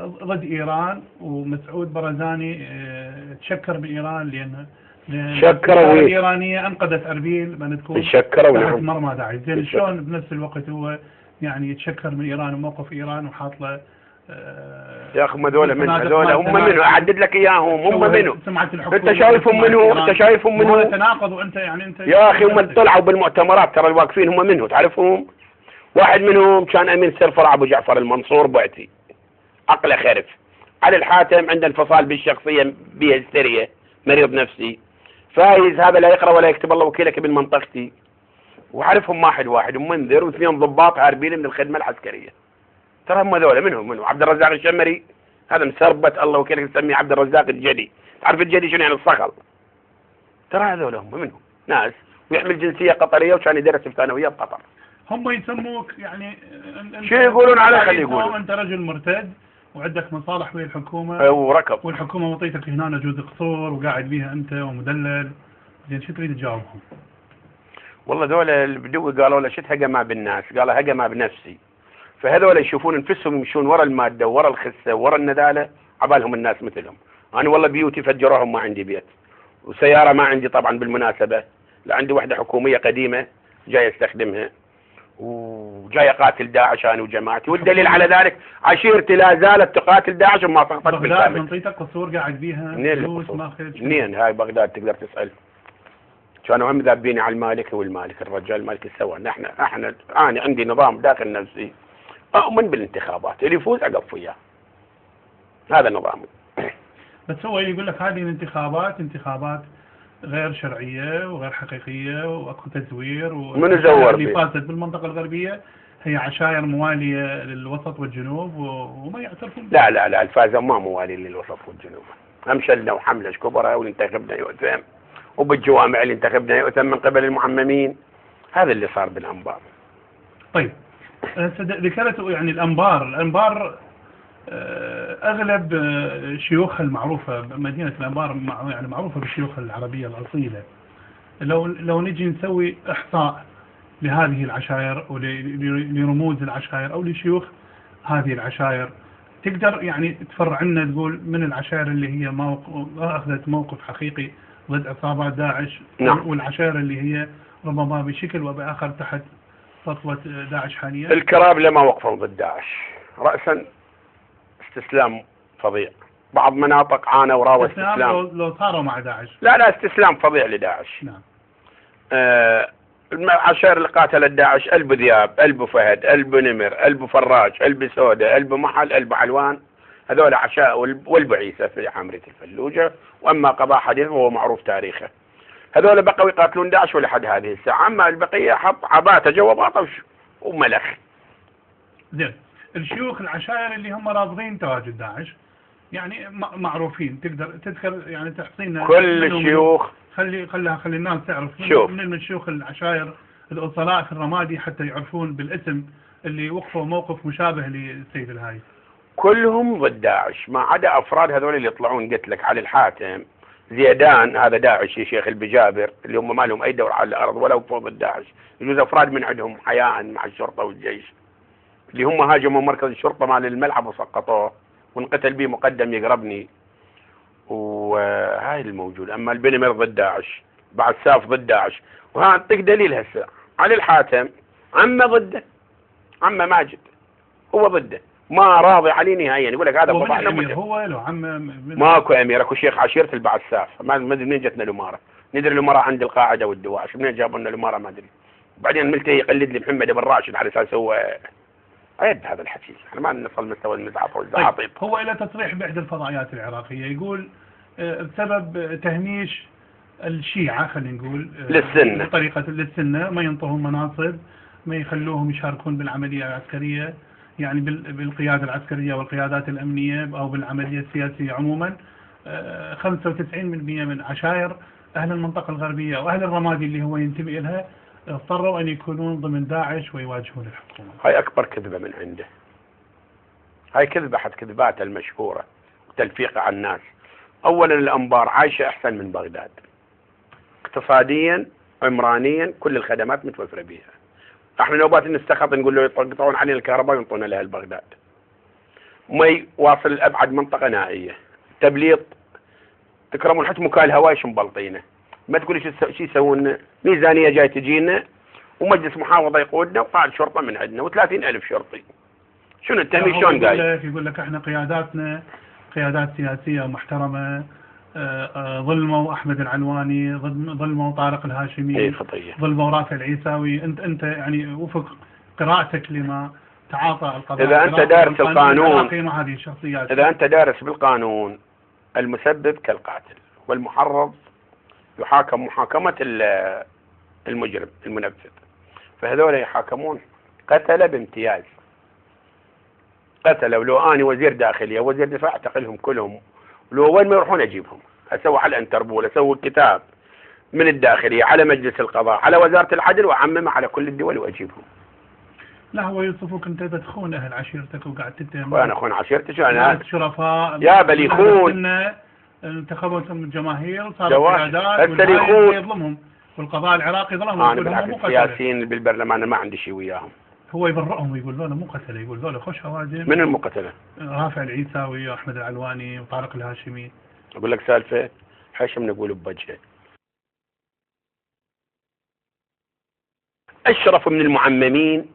ضد إيران، ومسعود برزاني تشكر بإيران لأن شكروا الإيرانية أنقذت أربيل من تكون شكروا تحت نعم. مرمى داعش. زين شلون بنفس الوقت هو يعني يتشكر من إيران وموقف إيران وحاط له يا أخي هذول من هذول هم منو؟ أعدد لك إياهم هم منو؟ أنت شايفهم منو؟ أنت شايفهم منو؟ تناقض. وأنت يعني أنت يا أخي هم طلعوا بالمؤتمرات ترى الواقفين هم منو تعرفهم؟ واحد منهم كان أمين سر فرع أبو جعفر المنصور بعتي عقله خرف. علي الحاتم عنده انفصال بالشخصية بهستيريا مريض نفسي. فايز هذا لا يقرأ ولا يكتب الله وكيلك ابن منطقتي. وعرفهم واحد ومنذر واثنين ضباط هاربين من الخدمة العسكرية. ترى هم هذول منهم عبد الرزاق الشمري هذا مسربت الله وكيلك تسميه عبد الرزاق الجدي. تعرف الجدي شنو يعني الصخل؟ ترى هذول هم منهم ناس ويحمل جنسية قطرية وكان يدرس في ثانوية بقطر. هم يسموك يعني شو يقولون على خلي يقولون انت رجل مرتد وعندك مصالح ويا الحكومة وركب والحكومة مطيتك هنا جوز قصور وقاعد بيها انت ومدلل. زين شو تريد تجاوبهم؟ والله ذولا البدوي قالوا له شت هقى ما بالناس، قال هقى ما بنفسي. فهذول يشوفون انفسهم يمشون ورا المادة ورا الخسة ورا الندالة عبالهم الناس مثلهم. انا والله بيوتي فجروهم ما عندي بيت وسيارة ما عندي طبعا بالمناسبة، لا عندي وحدة حكومية قديمة جاي استخدمها وجاي قاتل داعش انا وجماعتي. والدليل على ذلك عشيرتي لا زالت تقاتل داعش وما سقطت بالكامل. بغداد منطقتك قصور قاعد بيها فلوس ماخذ منين؟ هاي بغداد تقدر تسأل. كانوا هم ذابيني على المالكي والمالك الرجال المالكي سوى. احنا انا عندي نظام داخل نفسي اؤمن بالانتخابات اللي يفوز اقف وياه. هذا نظامي. بس هو يقول لك هذه انتخابات غير شرعية وغير حقيقية واكو تزوير من زور اللي فازت بالمنطقة الغربية هي عشائر موالية للوسط والجنوب وما يعترفون. لا الفازة ما موالي للوسط والجنوب. هم شلنا وحملة كبرى والانتخبنا يؤثم وبالجوامع اللي انتخبنا يؤثم من قبل المعممين. هذا اللي صار بالأنبار. طيب ذكرت يعني الأنبار أغلب شيوخها المعروفة مدينة الأنبار يعني معروفة بالشيوخ العربية الأصيلة. لو نجي نسوي إحصاء لهذه العشائر ولرموز العشائر أو لشيوخ هذه العشائر تقدر يعني تفرع لنا تقول من العشائر اللي هي أخذت موقف حقيقي ضد عصابات داعش نعم. والعشائر اللي هي ربما بشكل وبآخر تحت سطوة داعش حاليا. الكرابلة ما وقفوا ضد داعش رأسا استسلام فظيع. بعض مناطق عانوا وراوا استسلام لو صاروا مع داعش. لا استسلام فظيع لداعش. نعم. العشائر اللي قاتلت داعش ألب ذياب ألب فهد ألب نمر ألب فراج ألب سودة ألب محل ألب حلوان. هذول عشاء والبعيسة في حمرة الفلوجة. وأما قضاء حديث وهو معروف تاريخه. هذول بقوا يقاتلون داعش ولحد هذه الساعة. أما البقية حط عباته جواباته وملخ. زين الشيوخ العشائر اللي هم رافضين تواجد داعش يعني معروفين تقدر تذكر يعني تحصينا كل الشيوخ. خلي الناس تعرف من الشيوخ العشائر الأصلاء في الرمادي حتى يعرفون بالاسم اللي وقفوا موقف مشابه للسيد الهاي. كلهم ضد داعش ما عدا أفراد هذول اللي يطلعون قلت لك علي الحاتم زيدان هذا داعش يا شيخ البجابر اللي هم ما لهم أي دور على الأرض ولا وقفوا ضد داعش. يجوز أفراد من عندهم حياء مع الشرطة والجيش اللي هم هاجموا مركز الشرطة مال الملعب وسقطوه وانقتل به مقدم يقربني. وهاي الموجود. أما البنمر ضد داعش بعد ساف ضد داعش. وها أعطيك دليل هسه علي الحاتم عمه ضده عمه ماجد هو ضده ما راضي عليه نهائيا. يقول لك هذا بابا هو له عم ماكو امير اكو شيخ عشيرة البعث ساف ما ادري منين جتنا الاماره. ندري الاماره عند القاعده والدواش منين جابوا لنا الاماره ما ادري. بعدين ملتهي يقلد لي محمد بن راشد على اساس هو عيب هذا الحكي. احنا ما نصل مستوى المزعف والزعاطيب. طيب هو الى تصريح باحدى الفضائيات العراقيه يقول بسبب تهميش الشيعة خلينا نقول للسنة بطريقة للسنة ما ينطوهم مناصب ما يخلوهم يشاركون بالعملية العسكرية يعني بالقيادة العسكرية والقيادات الأمنية أو بالعملية السياسية عموما. 95% من عشائر أهل المنطقة الغربية وأهل الرمادي اللي هو ينتمي لها اضطروا أن يكونون ضمن داعش ويواجهون الحكومة. هاي أكبر كذبة من عنده. هاي كذبة حد كذباته المشهورة وتلفيقها على الناس. أولا الأنبار عايشة أحسن من بغداد اقتصاديا عمرانيا كل الخدمات متوفرة بها. احنا نوبات نستخط نقول له يقطعون علينا الكهرباء وينطونا لها البغداد. مي واصل لأبعد منطقة نائية، تبليط، تكرمون حتى مكان الهواء مبلطينه، ما تقول شو يسوون، ميزانية جاي تجينا ومجلس محافظة يقودنا وقائد شرطة من عندنا و30,000 شرطي، شنو التهميش شلون قايل؟ يقول لك احنا قياداتنا قيادات سياسية محترمة، ظلموا أحمد العنواني، ظلموا طارق الهاشمي، اي خطية، ظلموا رافع العيساوي. انت يعني وفق قراءتك لما تعاطى القضاء، إذا أنت دارس القانون، مع هذه الشخصيات، إذا أنت دارس بالقانون، المسبب كالقاتل والمحرض يحاكم محاكمة المجرم المنفذ، فهذول يحاكمون قتل بامتياز، قتلوا. لو أنا وزير داخلية وزير دفاع اعتقلهم كلهم، ولو وين ما يروحون أجيبهم، أسوي على الانتربول، أسوي كتاب من الداخلية على مجلس القضاء على وزارة العدل وأعممه على كل الدول وأجيبهم. لا هو يوصفوك انت تخون اهل عشيرتك وقاعد تتهم، وانا اخون عشيرتك انا شرفاء يا بل يخون، انتخبتهم الجماهير وصاروا قيادات يخون يظلمهم، والقضاء العراقي ظلمهم. انا بالعكس السياسيين بالبرلمان ما عندي شيء وياهم. هو يبرئهم ويقول له مو قتله، يقول له خوش هواجم. من المقتله؟ رافع العيساوي واحمد العلواني وطارق الهاشمي. اقول لك سالفه حشم نقول بوجهه. اشرف من المعممين